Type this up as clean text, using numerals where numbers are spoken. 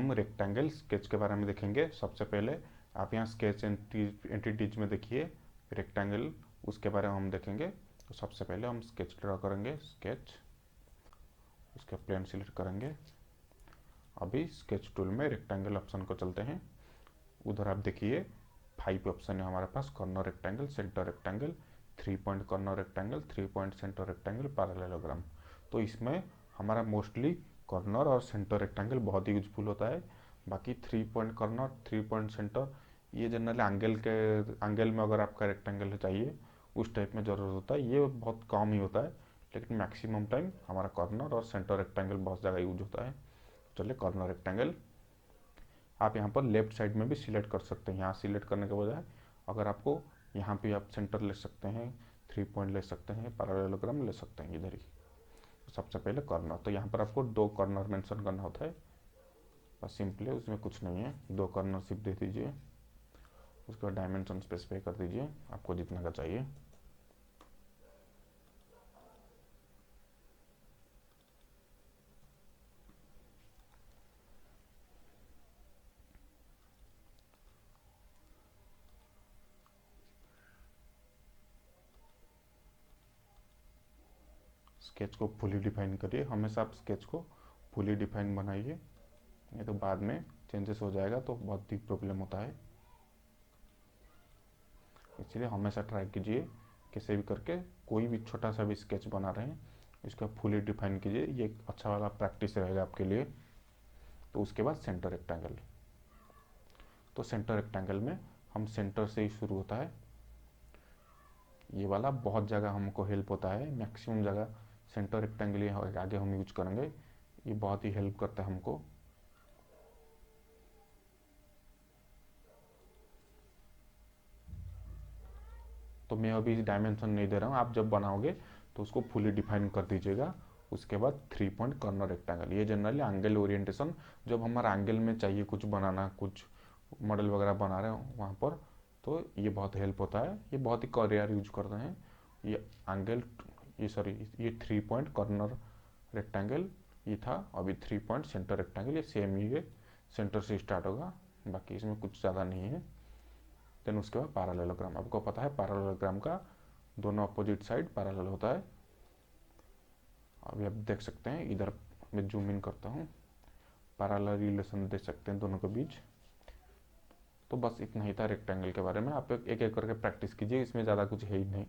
हम rectangle sketch के बारे में देखेंगे। सबसे पहले आप यहाँ स्केच एंटिटीज में देखिए रेक्टेंगल, उसके बारे में हम देखेंगे। तो सबसे पहले हम स्केच ड्रा करेंगे, स्केच, उसके प्लेन सिलेक्ट करेंगे। अभी स्केच टूल में रेक्टेंगल ऑप्शन को चलते हैं। उधर आप देखिए 5 ऑप्शन है हमारे पास, corner rectangle, centre rectangle, 3 point corner rectangle, 3 point centre rectangle, parallelogram. तो इसमें हमारा मोस्टली कॉर्नर और सेंटर रेक्टेंगल बहुत ही यूजफुल होता है। बाकी 3 पॉइंट कॉर्नर, 3 पॉइंट सेंटर, ये जनरली एंगल में अगर आपका रेक्टेंगल चाहिए उस टाइप में ज़रूरत होता है, ये बहुत कम ही होता है। लेकिन मैक्सिमम टाइम हमारा कॉर्नर और सेंटर रेक्टेंगल बहुत ज़्यादा यूज होता है। चलिए कॉर्नर रेक्टेंगल आप यहाँ पर लेफ्ट साइड में भी सिलेक्ट कर सकते हैं। यहाँ सिलेक्ट करने के बजाय अगर आपको यहाँ पे आप सेंटर ले सकते हैं, 3 पॉइंट ले सकते हैं, पैरेललोग्राम ले सकते हैं इधर ही। तो सबसे पहले कॉर्नर, तो यहाँ पर आपको 2 कॉर्नर मेंशन करना होता है, बस सिंपली, उसमें कुछ नहीं है। 2 कॉर्नर सिर्फ दे दीजिए, उसके बाद डायमेंशन स्पेसिफाई कर दीजिए आपको जितना का चाहिए। स्केच को फुली डिफाइन करिए, हमेशा आप स्केच को फुली डिफाइन बनाइए, नहीं तो बाद में चेंजेस हो जाएगा तो बहुत ही प्रॉब्लम होता है। इसलिए हमेशा ट्राई कीजिए कैसे भी करके, कोई भी छोटा सा भी स्केच बना रहे हैं इसको फुली डिफाइन कीजिए, ये एक अच्छा वाला प्रैक्टिस रहेगा आपके लिए। तो उसके बाद सेंटर रेक्टेंगल, तो सेंटर रेक्टेंगल में हम सेंटर से ही शुरू होता है। ये वाला बहुत जगह हमको हेल्प होता है, मैक्सिमम जगह सेंटर रेक्टेंगल आगे हम यूज करेंगे, ये बहुत ही हेल्प करता है हमको। तो मैं अभी डायमेंशन नहीं दे रहा हूँ, आप जब बनाओगे तो उसको फुली डिफाइन कर दीजिएगा। उसके बाद 3 पॉइंट कॉर्नर रेक्टेंगल, ये जनरली एंगल ओरिएंटेशन, जब हमारा एंगल में चाहिए कुछ बनाना, कुछ मॉडल वगैरह बना रहे हो वहाँ पर, तो ये बहुत हेल्प होता है। ये बहुत ही रेयर यूज करते हैं ये एंगल, ये 3 पॉइंट कॉर्नर रेक्टेंगल ये था। अभी 3 पॉइंट सेंटर रेक्टेंगल, ये सेम ही है, सेंटर से स्टार्ट होगा, बाकी इसमें कुछ ज़्यादा नहीं है। देन उसके बाद पैरेललोग्राम, आपको पता है पैरेललोग्राम का दोनों अपोजिट साइड पैरेलल होता है। अभी आप देख सकते हैं, इधर मैं जूम इन करता हूँ, पैरेलल रिलेशन देख सकते हैं दोनों के बीच। तो बस इतना ही था रेक्टेंगल के बारे में, आप एक एक करके प्रैक्टिस कीजिए, इसमें ज़्यादा कुछ है ही नहीं।